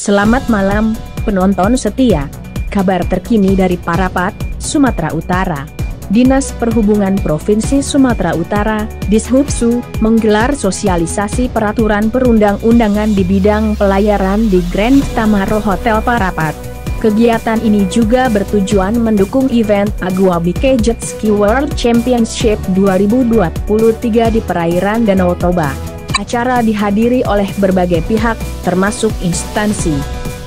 Selamat malam, penonton setia. Kabar terkini dari Parapat, Sumatera Utara. Dinas Perhubungan Provinsi Sumatera Utara, Dishubsu, menggelar sosialisasi peraturan perundang-undangan di bidang pelayaran di Grand Tamaro Hotel Parapat. Kegiatan ini juga bertujuan mendukung event Agua Bike Jet Ski World Championship 2023 di perairan Danau Toba. Acara dihadiri oleh berbagai pihak, termasuk instansi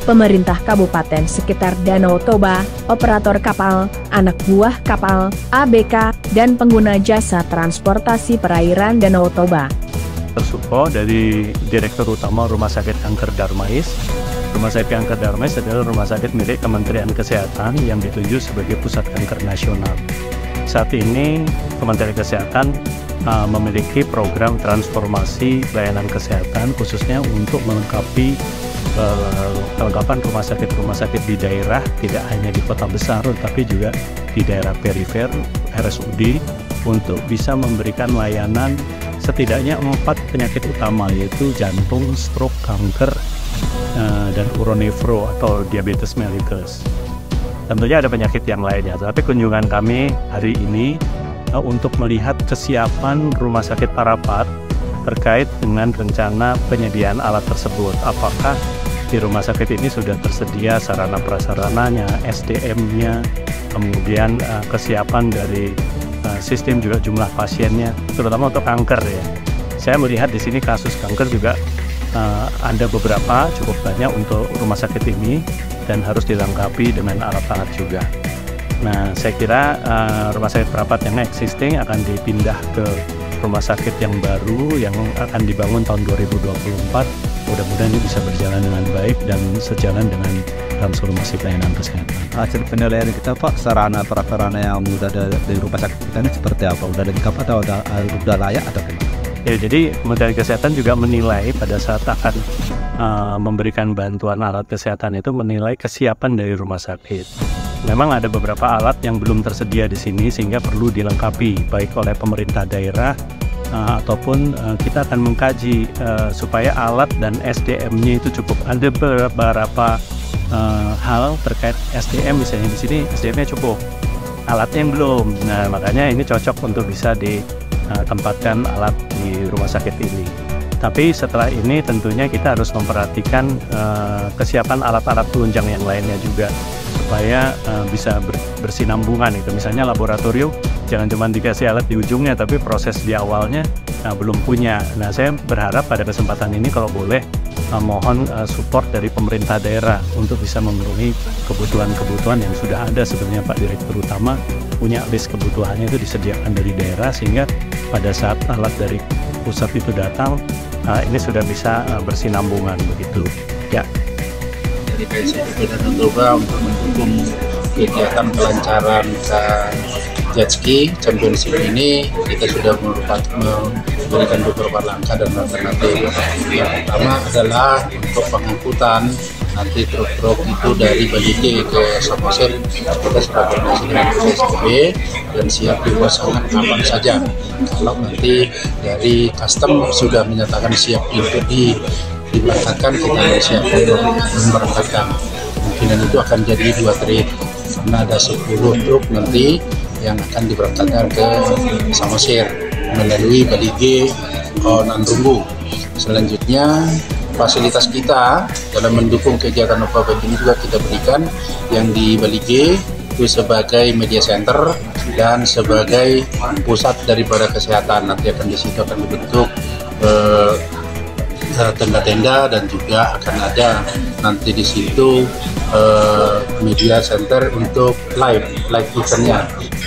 pemerintah kabupaten sekitar Danau Toba, operator kapal, anak buah kapal, ABK, dan pengguna jasa transportasi perairan Danau Toba. Tersupport dari Direktur Utama Rumah Sakit Kanker Darmais. Rumah Sakit Kanker Darmais adalah rumah sakit milik Kementerian Kesehatan yang ditunjuk sebagai pusat kanker nasional. Saat ini Kementerian Kesehatan memiliki program transformasi pelayanan kesehatan khususnya untuk melengkapi kelengkapan rumah sakit di daerah, tidak hanya di kota besar tapi juga di daerah perifer RSUD, untuk bisa memberikan layanan setidaknya 4 penyakit utama, yaitu jantung, stroke, kanker, dan uronefro atau diabetes mellitus. Tentunya ada penyakit yang lainnya, tapi kunjungan kami hari ini untuk melihat kesiapan Rumah Sakit Parapat terkait dengan rencana penyediaan alat tersebut. Apakah di rumah sakit ini sudah tersedia sarana prasarananya, SDM-nya, kemudian kesiapan dari sistem juga jumlah pasiennya, terutama untuk kanker ya. Saya melihat di sini kasus kanker juga ada beberapa, cukup banyak untuk rumah sakit ini dan harus dilengkapi dengan alat-alat juga. Nah, saya kira rumah sakit Parapat yang existing akan dipindah ke rumah sakit yang baru yang akan dibangun tahun 2024. Mudah-mudahan ini bisa berjalan dengan baik dan sejalan dengan transformasi pelayanan kesehatan. Hasil penilaian kita, Pak, sarana prasarana yang sudah ada di rumah sakit kita ini seperti apa? Sudah lengkap atau sudah layak atau gimana? Ya, jadi Kementerian Kesehatan juga menilai pada saat akan memberikan bantuan alat kesehatan itu menilai kesiapan dari rumah sakit. Memang ada beberapa alat yang belum tersedia di sini sehingga perlu dilengkapi baik oleh pemerintah daerah ataupun kita akan mengkaji supaya alat dan SDM-nya itu cukup. Ada beberapa hal terkait SDM, misalnya di sini SDM-nya cukup, alatnya yang belum. Nah, makanya ini cocok untuk bisa ditempatkan alat di rumah sakit ini. Tapi setelah ini tentunya kita harus memperhatikan kesiapan alat-alat penunjang yang lainnya juga supaya bisa bersinambungan itu. Misalnya laboratorium jangan cuma dikasih alat di ujungnya tapi proses di awalnya belum punya. Nah, saya berharap pada kesempatan ini kalau boleh mohon support dari pemerintah daerah untuk bisa memenuhi kebutuhan-kebutuhan yang sudah ada. Sebenarnya Pak Direktur Utama punya list kebutuhannya itu disediakan dari daerah, sehingga pada saat alat dari pusat itu datang ini sudah bisa bersinambungan begitu ya. Dari PSIP Danau Toba untuk mendukung kegiatan kelancaran jet ski championship ini, kita sudah memberikan beberapa langkah dan alternatif. Yang pertama adalah untuk pengangkutan nanti truk-truk itu dari Balike ke Samosir, kita sudah koordinasi dengan PSIP dan siap dibuat sangat aman saja. Kalau nanti dari custom sudah menyatakan siap untuk diberangkatkan, kita siap untuk memberangkatkan. Kemungkinan itu akan jadi 2 trip karena ada 10 truk nanti yang akan diberangkatkan ke Samosir melalui Balike Nandrunggu. Selanjutnya fasilitas kita dalam mendukung kegiatan Novabike ini juga kita berikan yang di Balike itu sebagai media center dan sebagai pusat daripada kesehatan. Nanti akan di situ akan dibentuk tenda-tenda dan juga akan ada nanti di situ media center untuk live eventnya.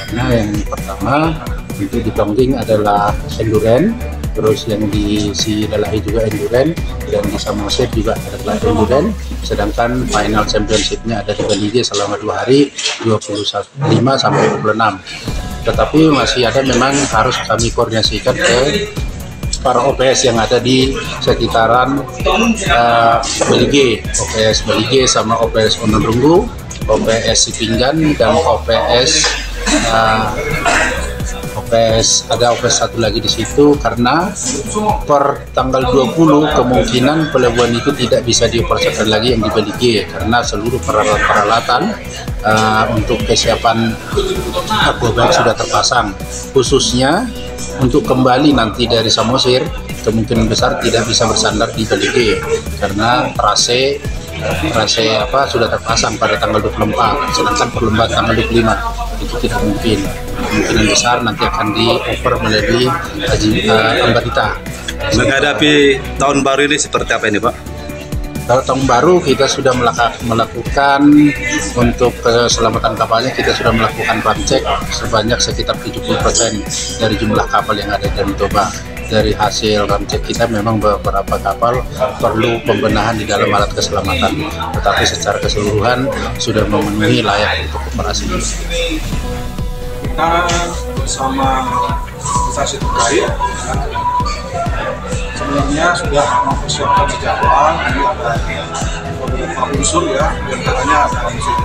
Nah, yang pertama itu di Tongging adalah endurance, terus yang di Silalahi juga endurance, dan di Samosir juga adalah endurance. Sedangkan final championship-nya ada di Balike selama 2 hari 25 sampai 26. Tetapi masih ada memang harus kami koordinasikan ke para OPS yang ada di sekitaran Balike, OPS Balike sama OPS OPS Sipinggan dan OPS ada OPS satu lagi di situ, karena per tanggal 20 kemungkinan pelabuhan itu tidak bisa dioperasikan lagi yang di Belige, karena seluruh peralatan untuk kesiapan aquabaik sudah terpasang. Khususnya untuk kembali nanti dari Samosir, kemungkinan besar tidak bisa bersandar di Belige karena trase sudah terpasang pada tanggal 24, sedangkan perlombaan tanggal 25 itu tidak mungkin. Kemungkinan besar nanti akan dioper melalui Ambarita. Menghadapi tahun baru ini seperti apa ini, Pak? Kalau tahun baru kita sudah melakukan untuk keselamatan kapalnya, kita sudah melakukan ram cek sebanyak sekitar 70% dari jumlah kapal yang ada di Danau Toba. Dari hasil ram cek kita memang beberapa kapal perlu pembenahan di dalam alat keselamatan, tetapi secara keseluruhan sudah memenuhi layak untuk operasi. Kita bersama instansi terkait sebenarnya sudah mempersiapkan sejak awal. Ini ada beberapa unsur ya, diantaranya ada unsur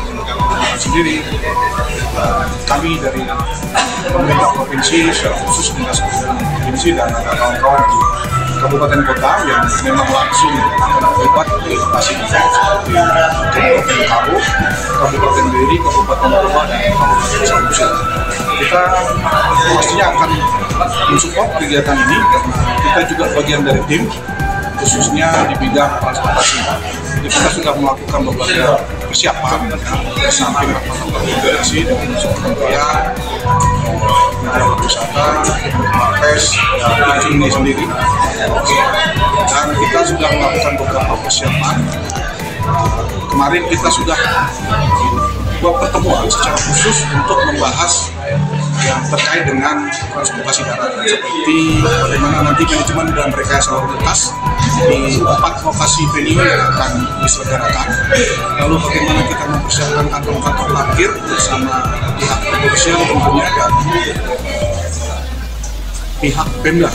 sendiri. Kami dari pemerintah provinsi, secara khusus dinas provinsi dan kawan-kawan di kabupaten kota yang memang langsung terlibat di lokasi seperti Kabupaten Karo, Kabupaten Beri, Kabupaten Toba, dan Kabupaten Samosir. Kita pastinya akan mensupport kegiatan ini karena kita juga bagian dari tim, khususnya di bidang transportasi. Jadi kita sudah melakukan beberapa persiapan di samping koordinasi dengan unsur kementerian, Kementerian Pariwisata, Marves, dan ini sendiri. Dan kita sudah melakukan beberapa persiapan. Kemarin kita sudah buat pertemuan secara khusus untuk membahas yang terkait dengan transportasi darat, seperti bagaimana nanti manajemen dan rekayasa lalu lintas di 4 lokasi venue yang akan diselenggarakan, lalu bagaimana kita mempersiapkan kantong-kantong parkir bersama pihak kepolisian tentunya dan pihak Pemda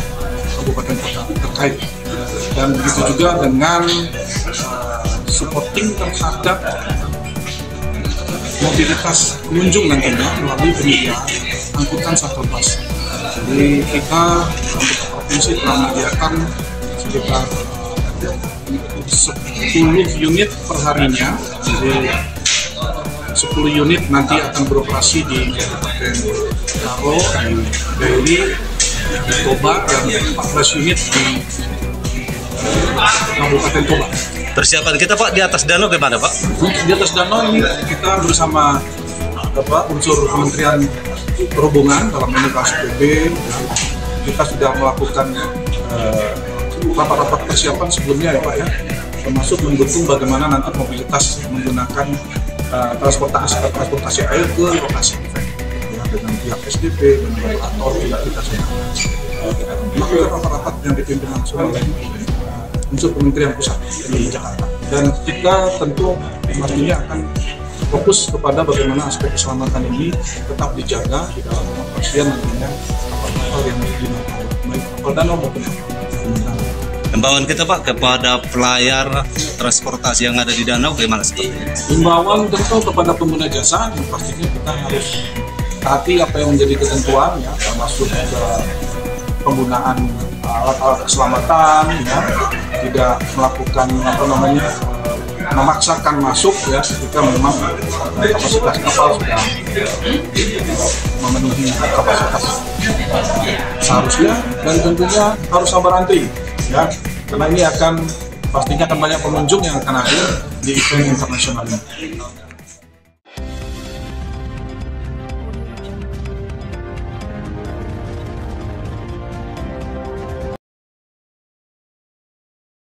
Kabupaten Kota terkait, dan begitu juga dengan supporting terhadap mobilitas pengunjung nantinya melalui penyediaan angkutan shuttle bus. Jadi kita untuk provinsi telah menyediakan sekitar 10 unit per harinya. Jadi 10 unit nanti akan beroperasi di Kabupaten Karo, di Beri, di Toba, dan 14 unit di Kabupaten Toba. Persiapan kita, Pak, di atas danau gimana, Pak? Di atas danau ini kita bersama unsur Kementerian Perhubungan dalam ini KSPB, kita sudah melakukan rapat-rapat persiapan sebelumnya ya Pak ya, termasuk mendukung bagaimana nanti mobilitas menggunakan transportasi air ke lokasi event ya, dengan pihak SDP, dengan operator juga kita sudah melakukan rapat-rapat yang dipimpin langsung oleh unsur Kementerian Pusat di Jakarta, dan kita tentu pastinya akan fokus kepada bagaimana aspek keselamatan ini tetap dijaga di dalam operasian nantinya kapal-kapal yang digunakan baik kapal danau maupun kapal. Himbauan kita, Pak, kepada pelayar transportasi yang ada di danau bagaimana sepertinya? Himbauan tentu kepada pengguna jasa yang pastinya kita harus taati apa yang menjadi ketentuan ya, termasuk penggunaan alat-alat keselamatan ya, tidak melakukan memaksakan masuk ya ketika memang kapasitas kapal sudah memenuhi kapasitas seharusnya, dan tentunya harus sabar antri ya, karena ini pastinya akan banyak pengunjung yang akan hadir di event internasional ini.